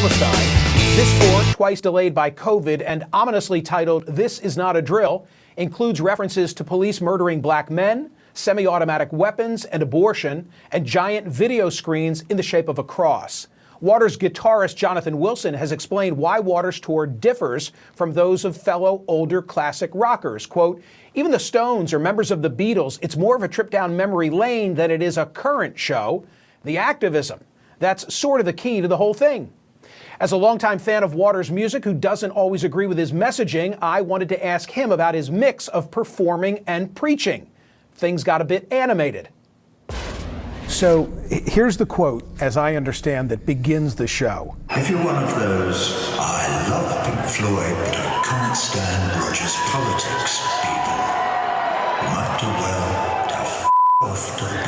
Palestine. This tour, twice delayed by COVID and ominously titled "This Is Not a Drill," includes references to police murdering black men, semi-automatic weapons and abortion, and giant video screens in the shape of a cross. Waters guitarist Jonathan Wilson has explained why Waters' tour differs from those of fellow older classic rockers. Quote, "Even the Stones or members of the Beatles, it's more of a trip down memory lane than it is a current show. The activism, that's sort of the key to the whole thing." As a longtime fan of Waters' music who doesn't always agree with his messaging, I wanted to ask him about his mix of performing and preaching. Things got a bit animated. So here's the quote, as I understand, that begins the show. If you're one of those, I love Pink Floyd, but I can't stand Roger's politics, people, you might do well to f*** off to the bar.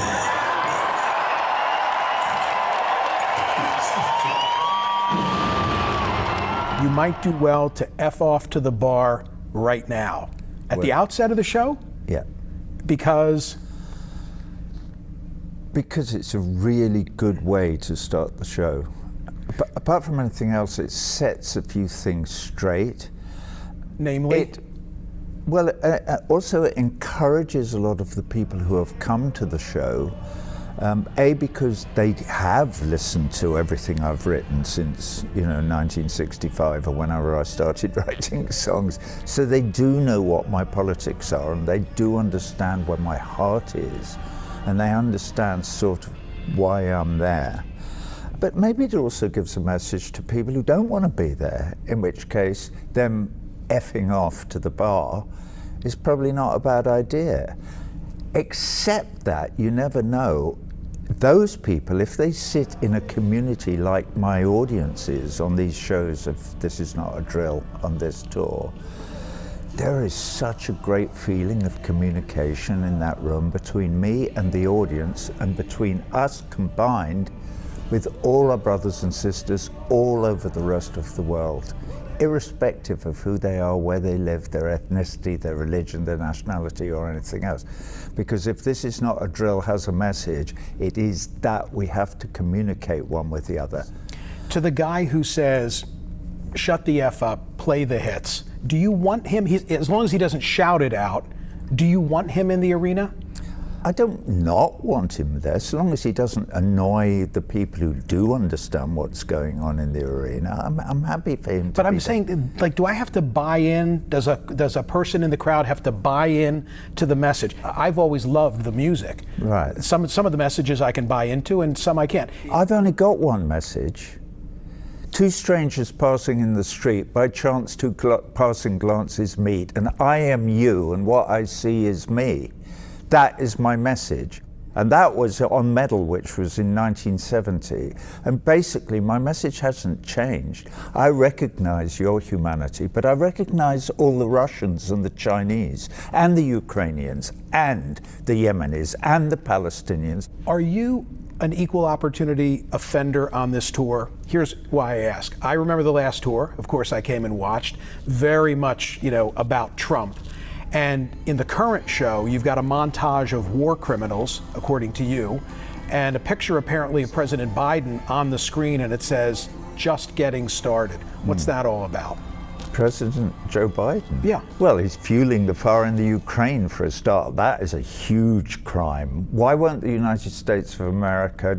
You might do well to F off to the bar right now. At the outset of the show? Yeah. Because it's a really good way to start the show. But apart from anything else, it sets a few things straight. Namely? Also it encourages a lot of the people who have come to the show, because they have listened to everything I've written since, 1965 or whenever I started writing songs. So they do know what my politics are, and they do understand where my heart is, and they understand sort of why I'm there. But maybe it also gives a message to people who don't want to be there, in which case them effing off to the bar is probably not a bad idea. Except that you never know, those people, if they sit in a community like my audience is on these shows of This Is Not a Drill on this tour, there is such a great feeling of communication in that room between me and the audience, and between us combined with all our brothers and sisters all over the rest of the world, irrespective of who they are, where they live, their ethnicity, their religion, their nationality, or anything else. Because if This Is Not a Drill has a message, it is that we have to communicate one with the other. To the guy who says, shut the F up, play the hits, do you want him, as long as he doesn't shout it out, do you want him in the arena? I don't not want him there, so long as he doesn't annoy the people who do understand what's going on in the arena. I'm happy for him to But I'm be saying, there. like, do I have to buy in? Does a person in the crowd have to buy in to the message? I've always loved the music. Right. Some of the messages I can buy into, and some I can't. I've only got one message. Two strangers passing in the street, by chance two passing glances meet, and I am you, and what I see is me. That is my message. And that was on Medal, which was in 1970. And basically, my message hasn't changed. I recognize your humanity, but I recognize all the Russians and the Chinese and the Ukrainians and the Yemenis and the Palestinians. Are you an equal opportunity offender on this tour? Here's why I ask. I remember the last tour. Of course, I came and watched. Very much, about Trump. And in the current show, you've got a montage of war criminals, according to you, and a picture apparently of President Biden on the screen, and it says, "Just getting started." What's that all about? President Joe Biden? Yeah. Well, he's fueling the fire in the Ukraine for a start. That is a huge crime. Why won't the United States of America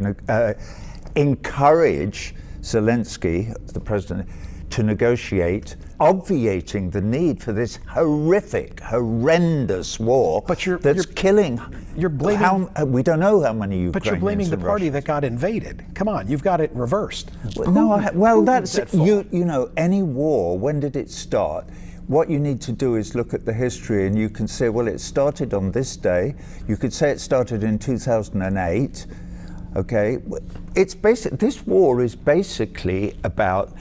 encourage Zelensky, the president, to negotiate, obviating the need for this horrendous war that's killing. You're blaming. We don't know how many Ukrainians. But you're blaming the party Russians. that got invaded. Come on, you've got it reversed. That's any war. When did it start? What you need to do is look at the history, and you can say, well, it started on this day. You could say it started in 2008. Okay, this war is basically about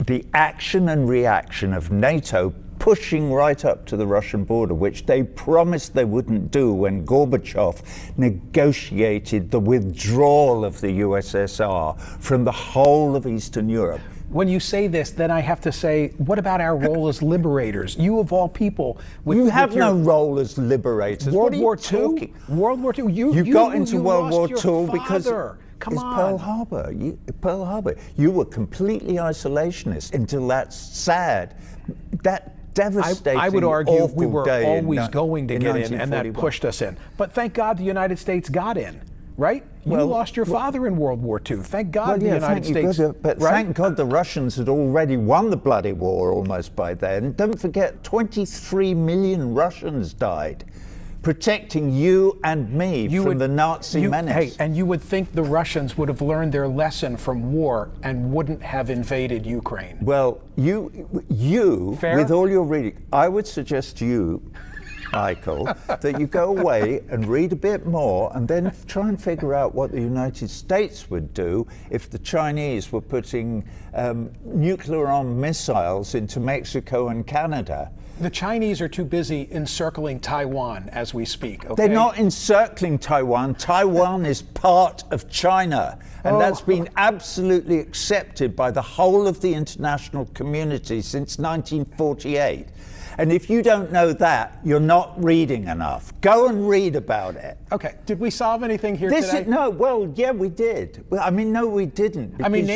the action and reaction of NATO pushing right up to the Russian border, which they promised they wouldn't do when Gorbachev negotiated the withdrawal of the USSR from the whole of Eastern Europe. When you say this, then I have to say, what about our role as liberators? You of all people, you have no role as liberators. World War II. World War II. You got into World War II because Come is on. Pearl Harbor. Pearl Harbor. You were completely isolationist until that sad, that devastating, I would argue awful we were day always going to get in, and that 1941. pushed us in. But thank God the United States got in, right? You lost your father in World War II. Thank God the United States. But right? thank God the Russians had already won the bloody war almost by then. And don't forget, 23 million Russians died, protecting you and me from the Nazi menace. Hey, and you would think the Russians would have learned their lesson from war and wouldn't have invaded Ukraine. Well, you Fair? with all your reading, I would suggest to you, Michael, that you go away and read a bit more and then try and figure out what the United States would do if the Chinese were putting nuclear-armed missiles into Mexico and Canada. The Chinese are too busy encircling Taiwan as we speak. Okay? They're not encircling Taiwan. Taiwan is part of China. And that's been absolutely accepted by the whole of the international community since 1948. And if you don't know that, you're not reading enough. Go and read about it. Okay, did we solve anything here today? No, well, yeah, we did. Well, I mean, no, we didn't. Because I mean,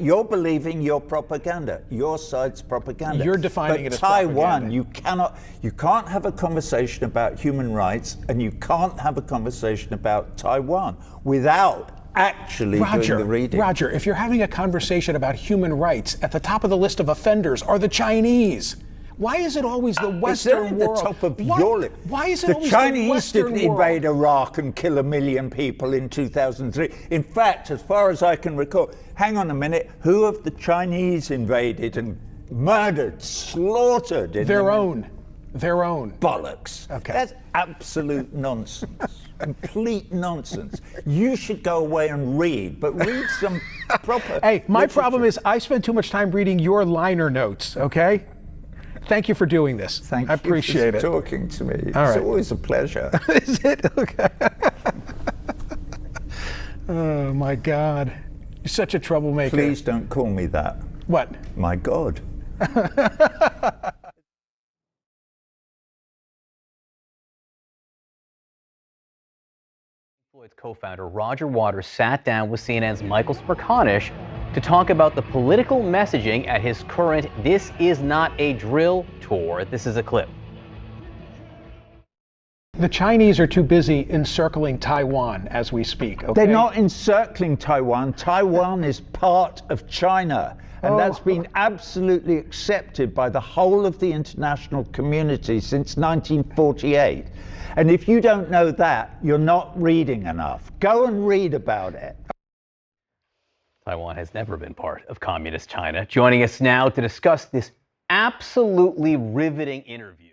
you're believing your propaganda, your side's propaganda. You're defining it as Taiwan, propaganda. you can't have a conversation about human rights, and you can't have a conversation about Taiwan without actually doing the reading. Roger, if you're having a conversation about human rights, at the top of the list of offenders are the Chinese. Why is it always the Western world? At the top of your list. Why is it always the Chinese Western didn't world? invade Iraq and kill 1 million people in 2003. In fact, as far as I can recall, hang on a minute, who have the Chinese invaded and murdered, slaughtered? Their own. Bollocks. Okay. That's absolute nonsense. Complete nonsense. You should go away and read, but read some proper Hey, my literature. problem is I spend too much time reading your liner notes, okay? Thank you for doing this. Thank I appreciate you for it. talking to me. All It's right. always a pleasure. Is it? Okay. Oh, my God. You're such a troublemaker. Please don't call me that. What? My God. Floyd's co-founder Roger Waters sat down with CNN's Michael Smerconish to talk about the political messaging at his current This Is Not a Drill tour. This is a clip. The Chinese are too busy encircling Taiwan as we speak, okay? They're not encircling Taiwan. Taiwan is part of China. And that's been absolutely accepted by the whole of the international community since 1948. And if you don't know that, you're not reading enough. Go and read about it. Taiwan has never been part of communist China. Joining us now to discuss this absolutely riveting interview.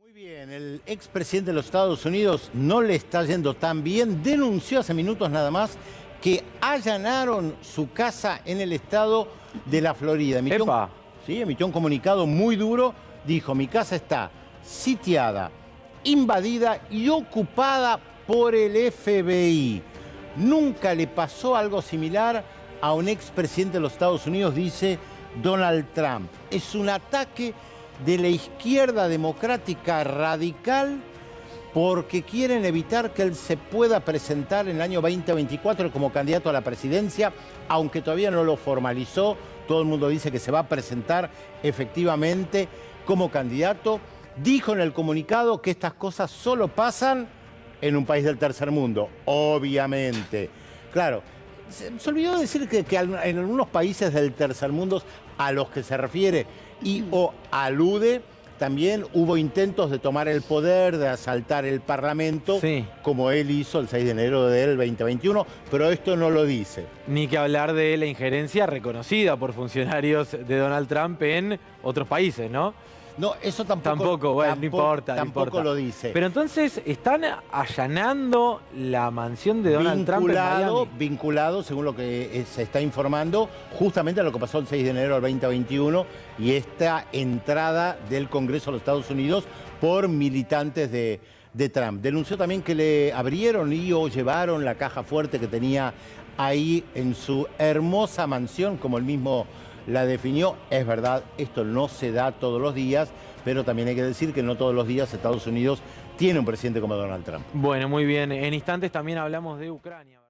Muy bien, el expresidente de los Estados Unidos no le está yendo tan bien. Denunció hace minutos nada más que allanaron su casa en el estado de la Florida. Emitió un comunicado muy duro. Dijo, mi casa está sitiada, invadida y ocupada por el FBI. Nunca le pasó algo similar a un expresidente de los Estados Unidos, dice Donald Trump. Es un ataque de la izquierda democrática radical porque quieren evitar que él se pueda presentar en el año 2024 como candidato a la presidencia, aunque todavía no lo formalizó. Todo el mundo dice que se va a presentar efectivamente como candidato. Dijo en el comunicado que estas cosas solo pasan en un país del tercer mundo, obviamente. Claro, se olvidó decir que en algunos países del tercer mundo a los que se refiere y o alude, también hubo intentos de tomar el poder, de asaltar el Parlamento, Sí. como él hizo el 6 de enero del 2021, pero esto no lo dice. Ni que hablar de la injerencia reconocida por funcionarios de Donald Trump en otros países, ¿no? No, eso tampoco. Tampoco, bueno, no importa. Tampoco lo dice. Pero entonces, ¿están allanando la mansión de Donald Trump en Miami? Vinculado, según lo que se está informando, justamente a lo que pasó el 6 de enero del 2021 y esta entrada del Congreso de los Estados Unidos por militantes de Trump. Denunció también que le abrieron o llevaron la caja fuerte que tenía ahí en su hermosa mansión, como él mismo la definió. Es verdad, esto no se da todos los días, pero también hay que decir que no todos los días Estados Unidos tiene un presidente como Donald Trump. Bueno, muy bien. En instantes también hablamos de Ucrania.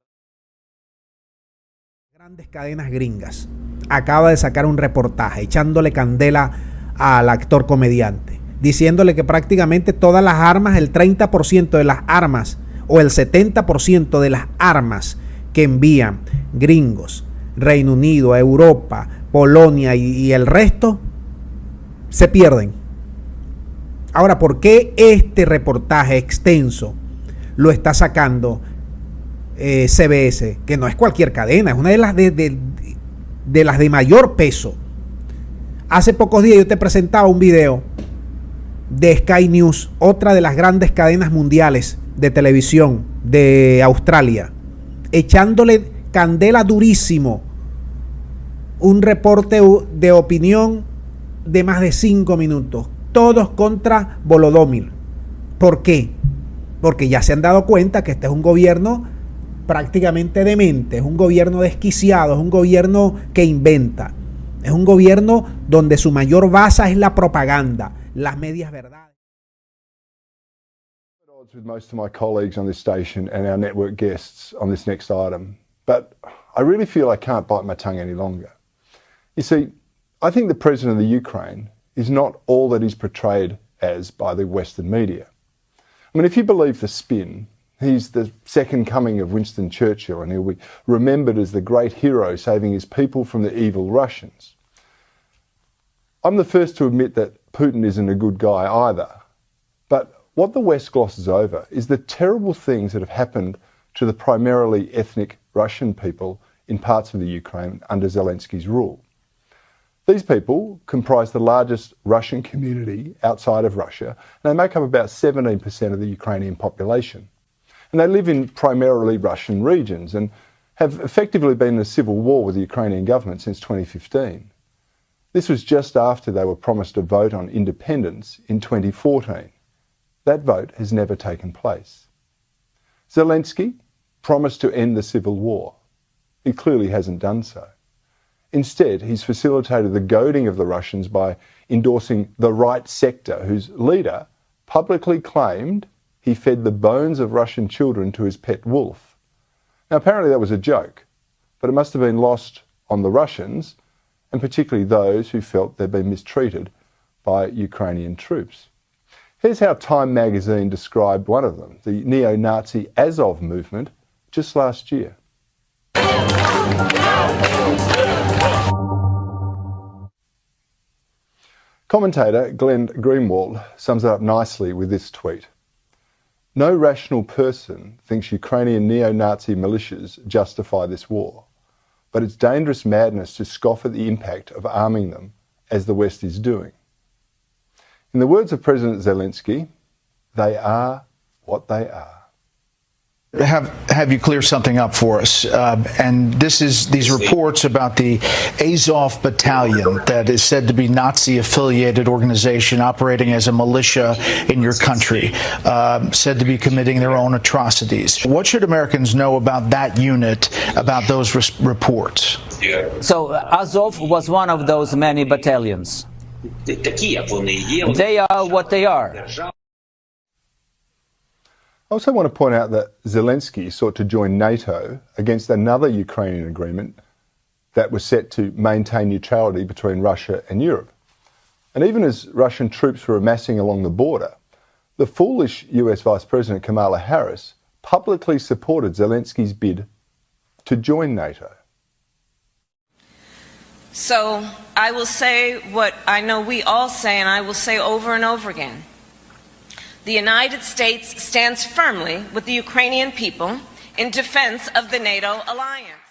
Grandes cadenas gringas. Acaba de sacar un reportaje echándole candela al actor comediante, diciéndole que prácticamente todas las armas, el 30% de las armas o el 70% de las armas que envían gringos, Reino Unido, Europa, Polonia y el resto, se pierden. Ahora, ¿por qué este reportaje extenso lo está sacando CBS? Que no es cualquier cadena, es una de las de mayor peso. Hace pocos días yo te presentaba un video de Sky News, otra de las grandes cadenas mundiales de televisión de Australia, echándole candela durísimo. Un reporte de opinión de más de 5 minutos. Todos contra Volodymyr. ¿Por qué? Porque ya se han dado cuenta que este es un gobierno prácticamente demente, es un gobierno desquiciado, es un gobierno que inventa, es un gobierno donde su mayor base es la propaganda, las medias verdades. With most of my colleagues on this station and our network guests on this next item, but I really feel I can't bite my tongue any longer. You see, I think the president of the Ukraine is not all that he's portrayed as by the Western media. I mean, if you believe the spin, he's the second coming of Winston Churchill and he'll be remembered as the great hero saving his people from the evil Russians. I'm the first to admit that Putin isn't a good guy either, but what the West glosses over is the terrible things that have happened to the primarily ethnic Russian people in parts of the Ukraine under Zelensky's rule. These people comprise the largest Russian community outside of Russia, and they make up about 17% of the Ukrainian population. And they live in primarily Russian regions and have effectively been in a civil war with the Ukrainian government since 2015. This was just after they were promised a vote on independence in 2014. That vote has never taken place. Zelensky promised to end the civil war. He clearly hasn't done so. Instead, he's facilitated the goading of the Russians by endorsing the right sector, whose leader publicly claimed he fed the bones of Russian children to his pet wolf. Now, apparently that was a joke, but it must have been lost on the Russians, and particularly those who felt they'd been mistreated by Ukrainian troops. Here's how Time magazine described one of them, the neo-Nazi Azov movement, just last year. Commentator Glenn Greenwald sums it up nicely with this tweet. No rational person thinks Ukrainian neo-Nazi militias justify this war, but it's dangerous madness to scoff at the impact of arming them, as the West is doing. In the words of President Zelensky, they are what they are. Have you clear something up for us? And this is these reports about the Azov Battalion that is said to be Nazi-affiliated organization operating as a militia in your country, said to be committing their own atrocities. What should Americans know about that unit, about those reports? So Azov was one of those many battalions. They are what they are. I also want to point out that Zelensky sought to join NATO against another Ukrainian agreement that was set to maintain neutrality between Russia and Europe. And even as Russian troops were amassing along the border, the foolish US Vice President Kamala Harris publicly supported Zelensky's bid to join NATO. So I will say what I know we all say, and I will say over and over again. The United States stands firmly with the Ukrainian people in defense of the NATO alliance.